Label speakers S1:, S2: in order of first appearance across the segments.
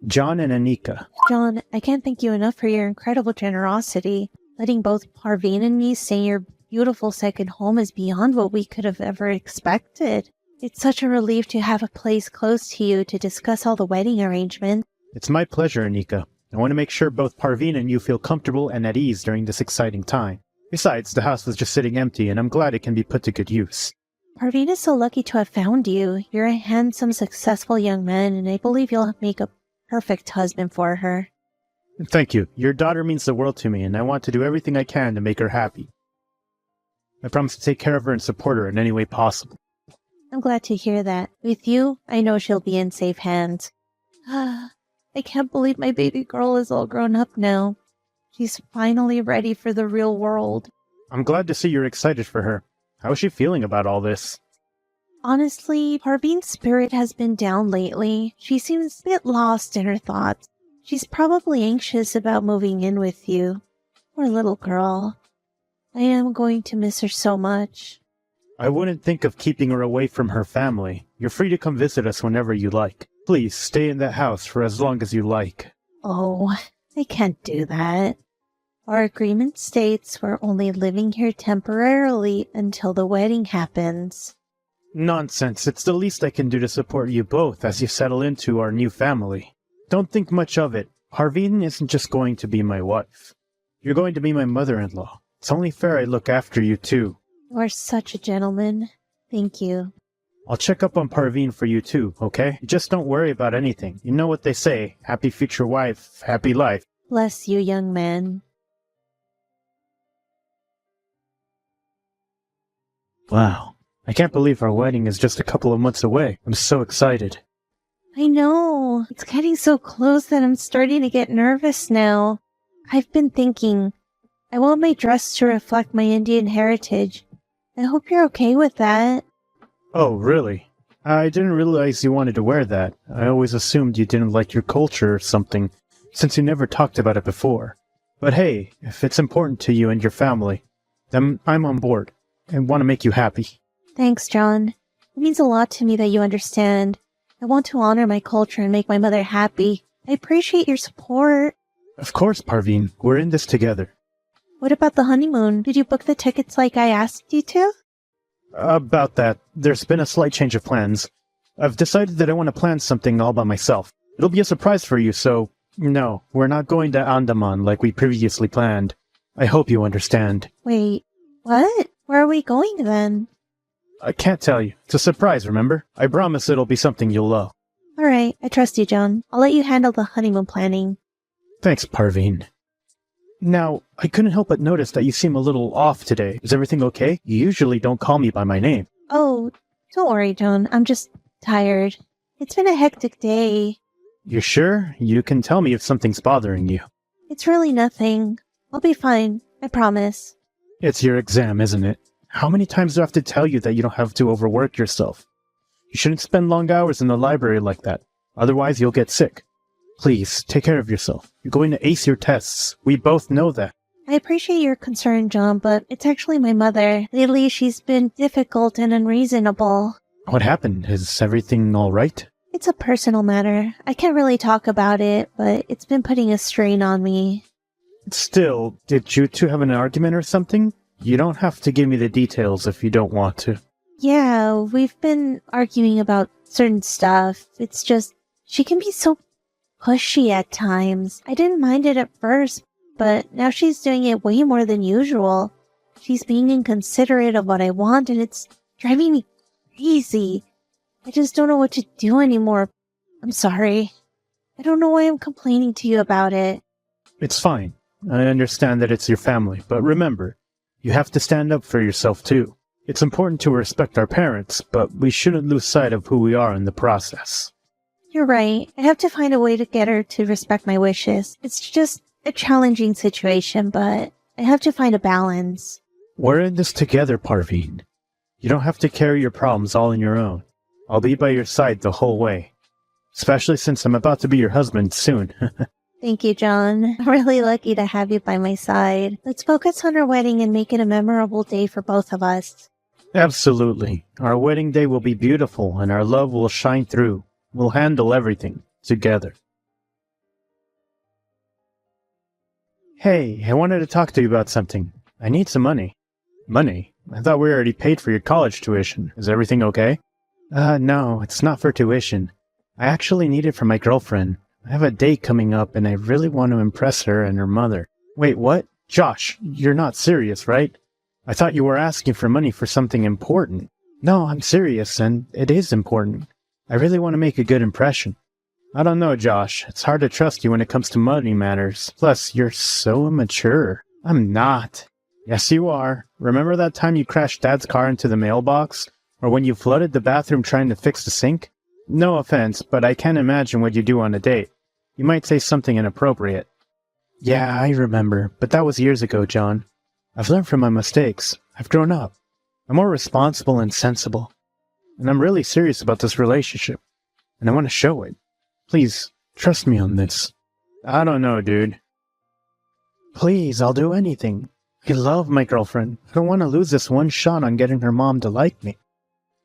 S1: John and Anika.
S2: John, I can't thank you enough for your incredible generosity. Letting both Parveen and me stay in your beautiful second home is beyond what we could have ever expected. It's such a relief to have a place close to you to discuss all the wedding arrangements.
S1: It's my pleasure, Anika. I want to make sure both Parveen and you feel comfortable and at ease during this exciting time. Besides, the house was just sitting empty, and I'm glad it can be put to good use.
S2: Parveen is so lucky to have found you. You're a handsome, successful young man, and I believe you'll make a perfect husband for her.
S1: Thank you. Your daughter means the world to me, and I want to do everything I can to make her happy. I promise to take care of her and support her in any way possible.
S2: I'm glad to hear that. With you, I know she'll be in safe hands. I can't believe my baby girl is all grown up now. She's finally ready for the real world.
S1: I'm glad to see you're excited for her. How is she feeling about all this?
S2: Honestly, Parveen's spirit has been down lately. She seems a bit lost in her thoughts. She's probably anxious about moving in with you. Poor little girl. I am going to miss her so much.
S1: I wouldn't think of keeping her away from her family. You're free to come visit us whenever you like. Please, stay in that house for as long as you like.
S2: Oh, I can't do that. Our agreement states we're only living here temporarily until the wedding happens.
S1: Nonsense. It's the least I can do to support you both as you settle into our new family. Don't think much of it. Parveen isn't just going to be my wife. You're going to be my mother-in-law. It's only fair I look after you, too.
S2: You are such a gentleman. Thank you.
S1: I'll check up on Parveen for you, too, okay? Just don't worry about anything. You know what they say. Happy future wife, happy life.
S2: Bless you, young man.
S1: Wow. I can't believe our wedding is just a couple of months away. I'm so excited.
S2: I know. It's getting so close that I'm starting to get nervous now. I've been thinking, I want my dress to reflect my Indian heritage. I hope you're okay with that.
S1: Oh, really? I didn't realize you wanted to wear that. I always assumed you didn't like your culture or something, since you never talked about it before. But hey, if it's important to you and your family, then I'm on board and want to make you happy.
S2: Thanks, John. It means a lot to me that you understand. I want to honor my culture and make my mother happy. I appreciate your support.
S1: Of course, Parveen. We're in this together.
S2: What about the honeymoon? Did you book the tickets like I asked you to?
S1: About that, there's been a slight change of plans. I've decided that I want to plan something all by myself. It'll be a surprise for you, so no, we're not going to Andaman like we previously planned. I hope you understand.
S2: Wait, what? Where are we going then?
S1: I can't tell you. It's a surprise, remember? I promise it'll be something you'll love.
S2: Alright, I trust you, John. I'll let you handle the honeymoon planning.
S1: Thanks, Parveen. Now, I couldn't help but notice that you seem a little off today. Is everything okay? You usually don't call me by my name.
S2: Oh, don't worry, John. I'm just tired. It's been a hectic day.
S1: You sure? You can tell me if something's bothering you.
S2: It's really nothing. I'll be fine. I promise.
S1: It's your exam, isn't it? How many times do I have to tell you that you don't have to overwork yourself? You shouldn't spend long hours in the library like that. Otherwise, you'll get sick. Please, take care of yourself. You're going to ace your tests. We both know that.
S2: I appreciate your concern, John, but it's actually my mother. Lately, she's been difficult and unreasonable.
S1: What happened? Is everything all right?
S2: It's a personal matter. I can't really talk about it, but it's been putting a strain on me.
S1: Still, did you two have an argument or something? You don't have to give me the details if you don't want to.
S2: Yeah, we've been arguing about certain stuff. It's just, she can be so pushy at times. I didn't mind it at first, but now she's doing it way more than usual. She's being inconsiderate of what I want, and it's driving me crazy. I just don't know what to do anymore. I'm sorry. I don't know why I'm complaining to you about it.
S1: It's fine. I understand that it's your family, but remember, you have to stand up for yourself too. It's important to respect our parents, but we shouldn't lose sight of who we are in the process.
S2: You're right. I have to find a way to get her to respect my wishes. It's just a challenging situation, but I have to find a balance.
S1: We're in this together, Parveen. You don't have to carry your problems all on your own. I'll be by your side the whole way. Especially since I'm about to be your husband soon.
S2: Thank you, John. I'm really lucky to have you by my side. Let's focus on our wedding and make it a memorable day for both of us.
S1: Absolutely. Our wedding day will be beautiful and our love will shine through. We'll handle everything together. Hey, I wanted to talk to you about something. I need some money. Money? I thought we already paid for your college tuition. Is everything okay? No, it's not for tuition. I actually need it for my girlfriend. I have a date coming up and I really want to impress her and her mother. Wait, what? Josh, you're not serious, right? I thought you were asking for money for something important. No, I'm serious, and it is important. I really want to make a good impression. I don't know, Josh. It's hard to trust you when it comes to money matters. Plus, you're so immature. I'm not. Yes, you are. Remember that time you crashed Dad's car into the mailbox? Or when you flooded the bathroom trying to fix the sink? No offense, but I can't imagine what you do on a date. You might say something inappropriate. Yeah, I remember, but that was years ago, John. I've learned from my mistakes. I've grown up. I'm more responsible and sensible. And I'm really serious about this relationship. And I want to show it. Please, trust me on this. I don't know, dude. Please, I'll do anything. I love my girlfriend. I don't want to lose this one shot on getting her mom to like me.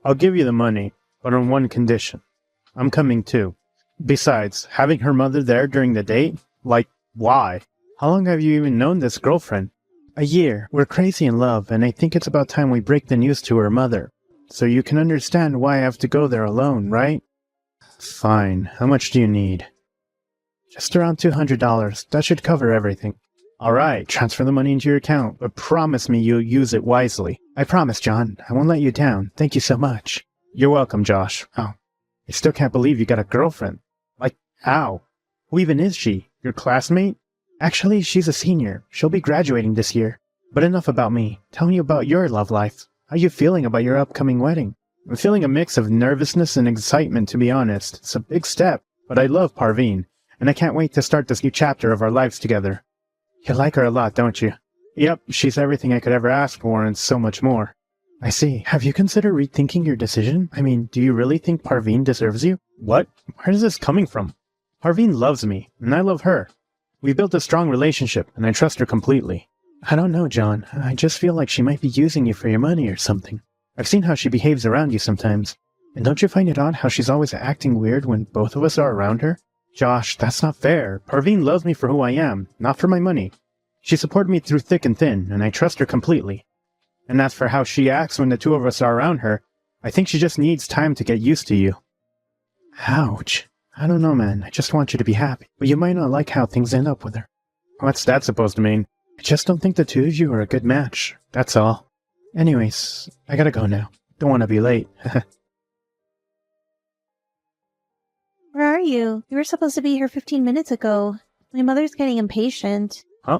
S1: I'll give you the money, but on one condition. I'm coming too. Besides, having her mother there during the date? Like, why? How long have you even known this girlfriend? A year. We're crazy in love, and I think it's about time we break the news to her mother. So you can understand why I have to go there alone, right? Fine. How much do you need? Just around $200. That should cover everything. Alright, transfer the money into your account, but promise me you'll use it wisely. I promise, John. I won't let you down. Thank you so much. You're welcome, Josh. Oh, I still can't believe you got a girlfriend. Like, how? Who even is she? Your classmate? Actually, she's a senior. She'll be graduating this year. But enough about me. Tell me about your love life. How are you feeling about your upcoming wedding? I'm feeling a mix of nervousness and excitement, to be honest. It's a big step, but I love Parveen, and I can't wait to start this new chapter of our lives together. You like her a lot, don't you? Yep, she's everything I could ever ask for and so much more. I see. Have you considered rethinking your decision? I mean, do you really think Parveen deserves you? What? Where is this coming from? Parveen loves me, and I love her. We built a strong relationship, and I trust her completely. I don't know, John. I just feel like she might be using you for your money or something. I've seen how she behaves around you sometimes. And don't you find it odd how she's always acting weird when both of us are around her? Josh, that's not fair. Parveen loves me for who I am, not for my money. She supported me through thick and thin, and I trust her completely. And as for how she acts when the two of us are around her, I think she just needs time to get used to you. Ouch. I don't know, man. I just want you to be happy. But you might not like how things end up with her. What's that supposed to mean? I just don't think the two of you are a good match. That's all. Anyways, I gotta go now. Don't want to be late.
S2: Where are you? You were supposed to be here 15 minutes ago. My mother's getting impatient.
S1: Huh?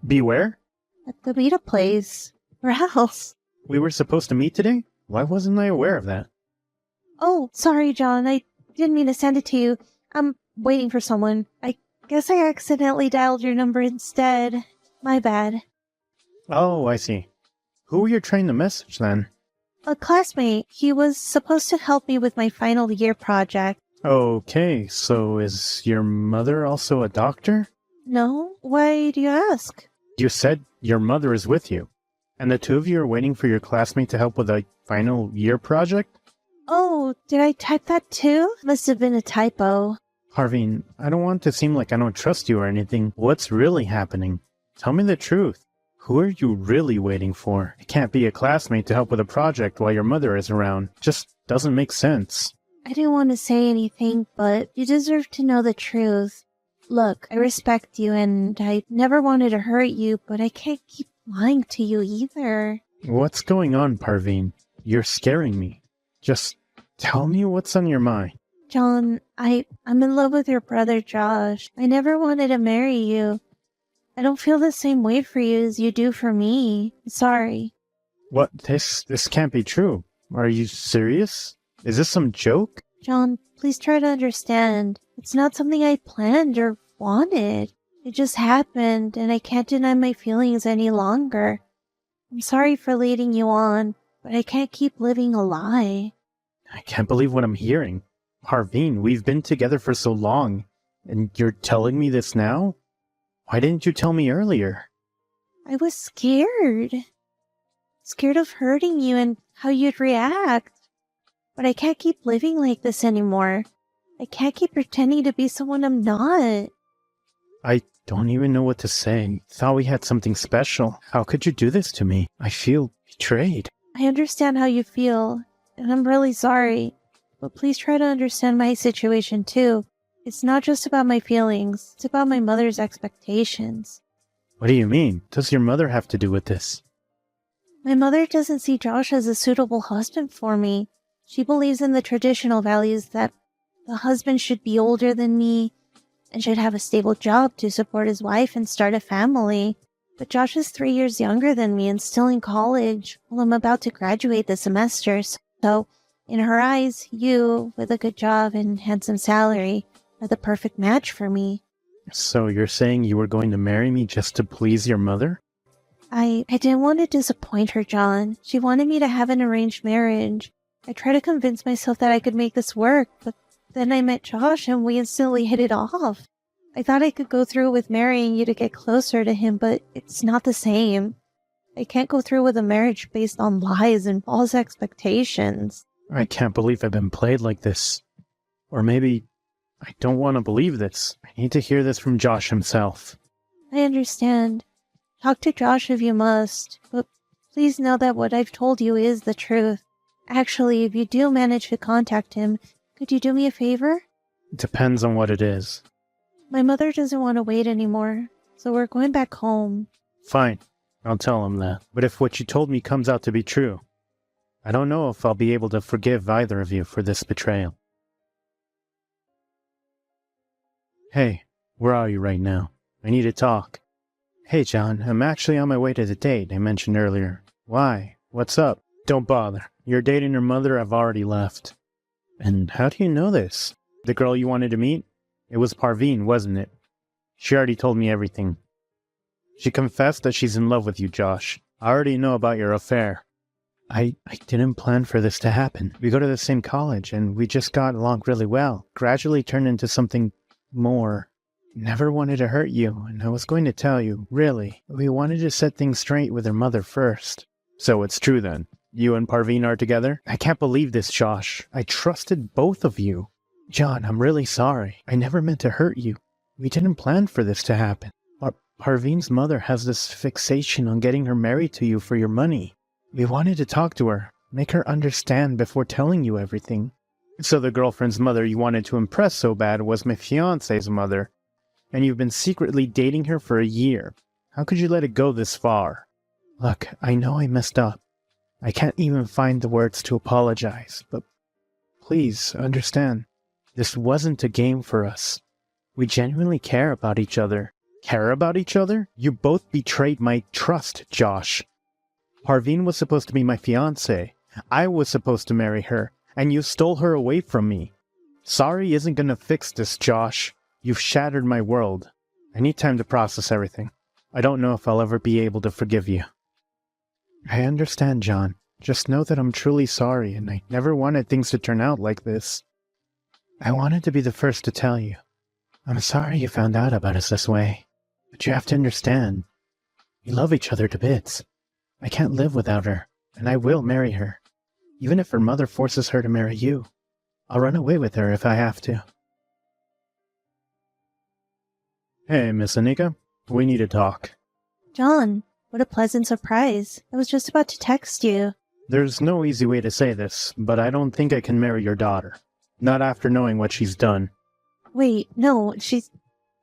S1: Beware?
S2: At the meetup place. Where else?
S1: We were supposed to meet today? Why wasn't I aware of that?
S2: Oh, sorry, John. I didn't mean to send it to you. I'm waiting for someone. I guess I accidentally dialed your number instead. My bad.
S1: Oh, I see. Who were you trying to message then?
S2: A classmate. He was supposed to help me with my final year project.
S1: Okay, so is your mother also a doctor?
S2: No? Why do you ask?
S1: You said your mother is with you. And the two of you are waiting for your classmate to help with a final year project?
S2: Oh, did I type that too? Must have been a typo.
S1: Parveen, I don't want to seem like I don't trust you or anything. What's really happening? Tell me the truth. Who are you really waiting for? It can't be a classmate to help with a project while your mother is around. Just doesn't make sense.
S2: I didn't want to say anything, but you deserve to know the truth. Look, I respect you and I never wanted to hurt you, but I can't keep lying to you either.
S1: What's going on, Parveen? You're scaring me. Just tell me what's on your mind.
S2: John, I'm in love with your brother Josh. I never wanted to marry you. I don't feel the same way for you as you do for me. Sorry.
S1: What? This can't be true. Are you serious? Is this some joke?
S2: John, please try to understand. It's not something I planned or wanted. It just happened, and I can't deny my feelings any longer. I'm sorry for leading you on, but I can't keep living a lie.
S1: I can't believe what I'm hearing. Parveen, we've been together for so long, and you're telling me this now? Why didn't you tell me earlier?
S2: I was scared. Scared of hurting you and how you'd react. But I can't keep living like this anymore. I can't keep pretending to be someone I'm not.
S1: I don't even know what to say. Thought we had something special. How could you do this to me? I feel betrayed.
S2: I understand how you feel, and I'm really sorry. But please try to understand my situation too. It's not just about my feelings, it's about my mother's expectations.
S1: What do you mean? Does your mother have to do with this?
S2: My mother doesn't see Josh as a suitable husband for me. She believes in the traditional values that the husband should be older than me and should have a stable job to support his wife and start a family. But Josh is 3 years younger than me and still in college, while I'm about to graduate this semester. So, in her eyes, you, with a good job and handsome salary, are the perfect match for me.
S1: So you're saying you were going to marry me just to please your mother?
S2: I didn't want to disappoint her, John. She wanted me to have an arranged marriage. I tried to convince myself that I could make this work, but then I met Josh and we instantly hit it off. I thought I could go through with marrying you to get closer to him, but it's not the same. I can't go through with a marriage based on lies and false expectations.
S1: I can't believe I've been played like this. Or maybe I don't want to believe this. I need to hear this from Josh himself.
S2: I understand. Talk to Josh if you must, but please know that what I've told you is the truth. Actually, if you do manage to contact him, could you do me a favor?
S1: It depends on what it is.
S2: My mother doesn't want to wait anymore, so we're going back home.
S1: Fine, I'll tell him that. But if what you told me comes out to be true, I don't know if I'll be able to forgive either of you for this betrayal. Hey, where are you right now? I need to talk. Hey, John, I'm actually on my way to the date I mentioned earlier. Why? What's up? Don't bother. Your date and your mother have already left. And how do you know this? The girl you wanted to meet? It was Parveen, wasn't it? She already told me everything. She confessed that she's in love with you, Josh. I already know about your affair. I didn't plan for this to happen. We go to the same college, and we just got along really well. Gradually turned into something more. Never wanted to hurt you, and I was going to tell you, really. We wanted to set things straight with her mother first. So it's true then. You and Parveen are together? I can't believe this, Josh. I trusted both of you. John, I'm really sorry. I never meant to hurt you. We didn't plan for this to happen. Parveen's mother has this fixation on getting her married to you for your money. We wanted to talk to her, make her understand before telling you everything. So the girlfriend's mother you wanted to impress so bad was my fiancé's mother, and you've been secretly dating her for a year. How could you let it go this far? Look, I know I messed up. I can't even find the words to apologize, but please understand, this wasn't a game for us. We genuinely care about each other. Care about each other? You both betrayed my trust, Josh. Parveen was supposed to be my fiancé. I was supposed to marry her, and you stole her away from me. Sorry isn't gonna fix this, Josh. You've shattered my world. I need time to process everything. I don't know if I'll ever be able to forgive you. I understand, John. Just know that I'm truly sorry, and I never wanted things to turn out like this. I wanted to be the first to tell you. I'm sorry you found out about us this way. But you have to understand. We love each other to bits. I can't live without her, and I will marry her. Even if her mother forces her to marry you, I'll run away with her if I have to. Hey, Miss Anika. We need to talk.
S2: John, what a pleasant surprise. I was just about to text you.
S1: There's no easy way to say this, but I don't think I can marry your daughter. Not after knowing what she's done.
S2: Wait, no, she's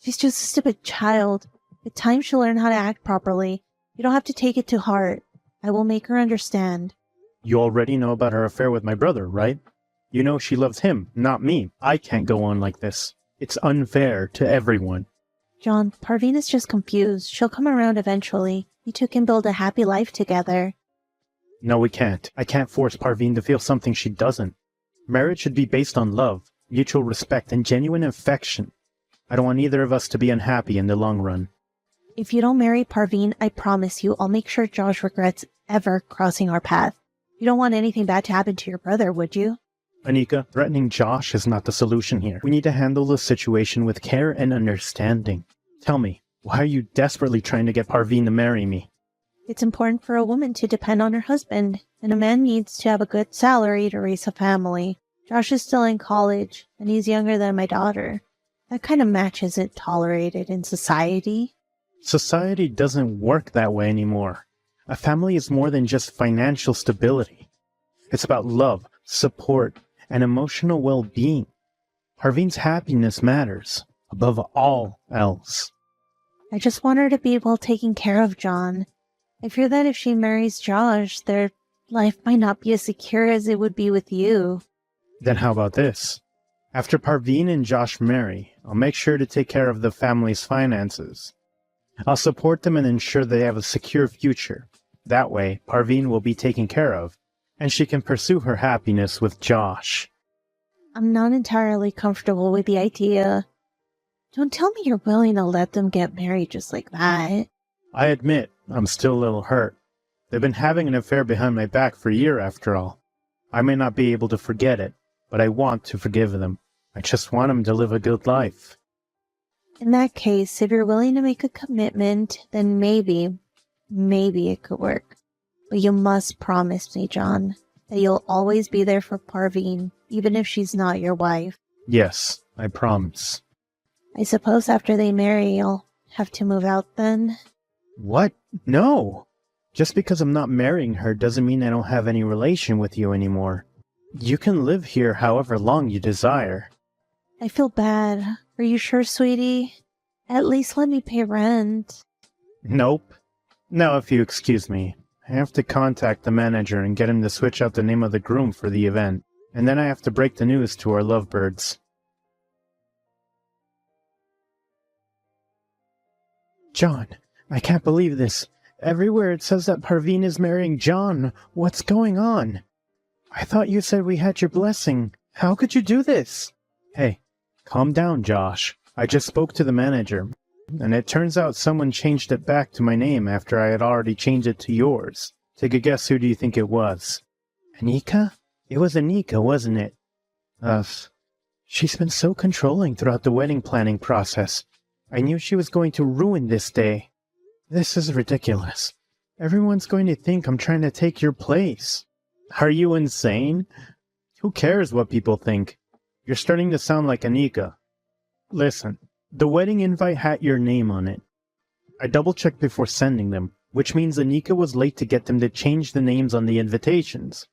S2: just a stupid child. With time she'll learn how to act properly. You don't have to take it to heart. I will make her understand.
S1: You already know about her affair with my brother, right? You know she loves him, not me. I can't go on like this. It's unfair to everyone.
S2: John, Parveen is just confused. She'll come around eventually. You two can build a happy life together.
S1: No, we can't. I can't force Parveen to feel something she doesn't. Marriage should be based on love, mutual respect, and genuine affection. I don't want either of us to be unhappy in the long run.
S2: If you don't marry Parveen, I promise you I'll make sure Josh regrets ever crossing our path. You don't want anything bad to happen to your brother, would you?
S1: Anika, threatening Josh is not the solution here. We need to handle the situation with care and understanding. Tell me, why are you desperately trying to get Parveen to marry me?
S2: It's important for a woman to depend on her husband, and a man needs to have a good salary to raise a family. Josh is still in college, and he's younger than my daughter. That kind of match isn't tolerated in society.
S1: Society doesn't work that way anymore. A family is more than just financial stability. It's about love, support, and emotional well-being. Parveen's happiness matters, above all else.
S2: I just want her to be well taken care of, John. I fear that if she marries Josh, their life might not be as secure as it would be with you.
S1: Then how about this? After Parveen and Josh marry, I'll make sure to take care of the family's finances. I'll support them and ensure they have a secure future. That way, Parveen will be taken care of, and she can pursue her happiness with Josh.
S2: I'm not entirely comfortable with the idea. Don't tell me you're willing to let them get married just like that.
S1: I admit, I'm still a little hurt. They've been having an affair behind my back for a year after all. I may not be able to forget it, but I want to forgive them. I just want them to live a good life.
S2: In that case, if you're willing to make a commitment, then maybe it could work. But you must promise me, John, that you'll always be there for Parveen, even if she's not your wife.
S1: Yes, I promise.
S2: I suppose after they marry, you'll have to move out then?
S1: What? No! Just because I'm not marrying her doesn't mean I don't have any relation with you anymore. You can live here however long you desire.
S2: I feel bad. Are you sure, sweetie? At least let me pay rent.
S1: Nope. Now, if you excuse me, I have to contact the manager and get him to switch out the name of the groom for the event. And then I have to break the news to our lovebirds. John, I can't believe this. Everywhere it says that Parveen is marrying John. What's going on? I thought you said we had your blessing. How could you do this? Hey, calm down, Josh. I just spoke to the manager, and it turns out someone changed it back to my name after I had already changed it to yours. Take a guess, who do you think it was? Anika? It was Anika, wasn't it? She's been so controlling throughout the wedding planning process. I knew she was going to ruin this day. This is ridiculous. Everyone's going to think I'm trying to take your place. Are you insane? Who cares what people think? You're starting to sound like Anika. Listen, the wedding invite had your name on it. I double-checked before sending them, which means Anika was late to get them to change the names on the invitations.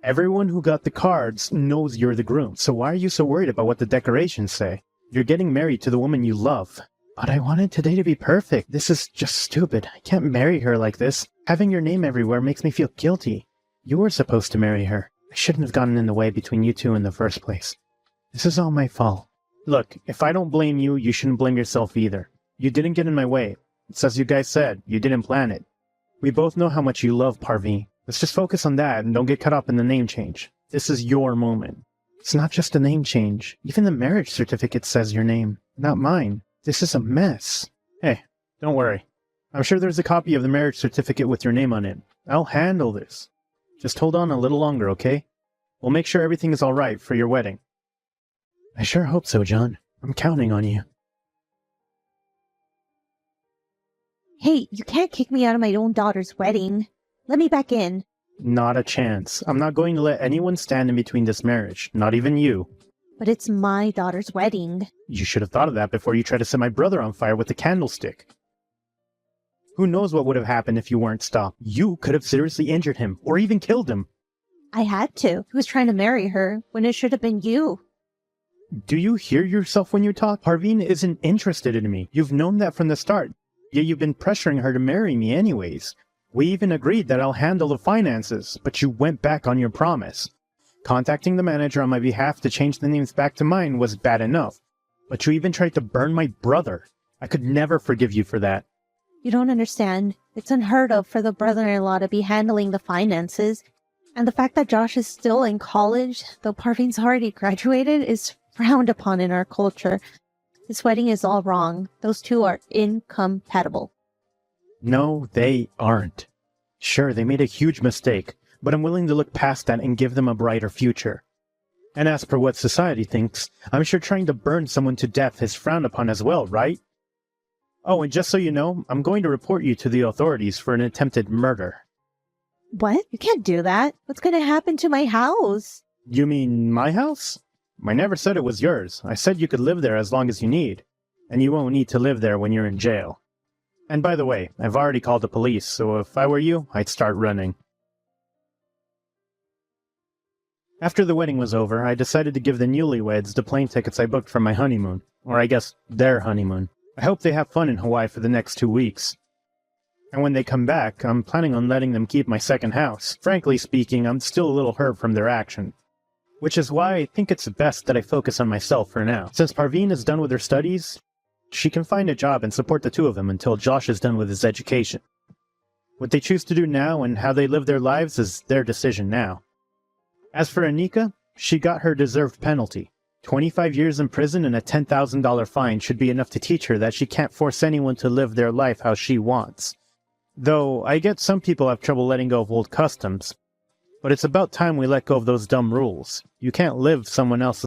S1: Everyone who got the cards knows you're the groom, so why are you so worried about what the decorations say? You're getting married to the woman you love. But I wanted today to be perfect. This is just stupid. I can't marry her like this. Having your name everywhere makes me feel guilty. You were supposed to marry her. I shouldn't have gotten in the way between you two in the first place. This is all my fault. Look, if I don't blame you, you shouldn't blame yourself either. You didn't get in my way. It's as you guys said, you didn't plan it. We both know how much you love Parveen. Let's just focus on that and don't get caught up in the name change. This is your moment. It's not just a name change. Even the marriage certificate says your name, not mine. This is a mess. Hey, don't worry. I'm sure there's a copy of the marriage certificate with your name on it. I'll handle this. Just hold on a little longer, okay? We'll make sure everything is all right for your wedding. I sure hope so, John. I'm counting on you.
S2: Hey, you can't kick me out of my own daughter's wedding. Let me back in.
S1: Not a chance. I'm not going to let anyone stand in between this marriage, not even you.
S2: But it's my daughter's wedding.
S1: You should have thought of that before you tried to set my brother on fire with the candlestick. Who knows what would have happened if you weren't stopped? You could have seriously injured him, or even killed him.
S2: I had to. He was trying to marry her, when it should have been you.
S1: Do you hear yourself when you talk? Parveen isn't interested in me. You've known that from the start. Yet you've been pressuring her to marry me anyways. We even agreed that I'll handle the finances, but you went back on your promise. Contacting the manager on my behalf to change the names back to mine was bad enough. But you even tried to burn my brother. I could never forgive you for that.
S2: You don't understand. It's unheard of for the brother-in-law to be handling the finances. And the fact that Josh is still in college, though Parveen's already graduated, is frowned upon in our culture. This wedding is all wrong. Those two are incompatible.
S1: No, they aren't. Sure, they made a huge mistake, but I'm willing to look past that and give them a brighter future. And as per what society thinks, I'm sure trying to burn someone to death is frowned upon as well, right? Oh, and just so you know, I'm going to report you to the authorities for an attempted murder.
S2: What? You can't do that. What's going to happen to my house?
S1: You mean my house? I never said it was yours. I said you could live there as long as you need, and you won't need to live there when you're in jail. And by the way, I've already called the police, so if I were you, I'd start running. After the wedding was over, I decided to give the newlyweds the plane tickets I booked for my honeymoon. Or I guess, their honeymoon. I hope they have fun in Hawaii for the next 2 weeks. And when they come back, I'm planning on letting them keep my second house. Frankly speaking, I'm still a little hurt from their action. Which is why I think it's best that I focus on myself for now. Since Parveen is done with her studies, she can find a job and support the two of them until Josh is done with his education. What they choose to do now and how they live their lives is their decision now. As for Anika, she got her deserved penalty. 25 years in prison and a $10,000 fine should be enough to teach her that she can't force anyone to live their life how she wants. Though, I get some people have trouble letting go of old customs, but it's about time we let go of those dumb rules. You can't live someone else's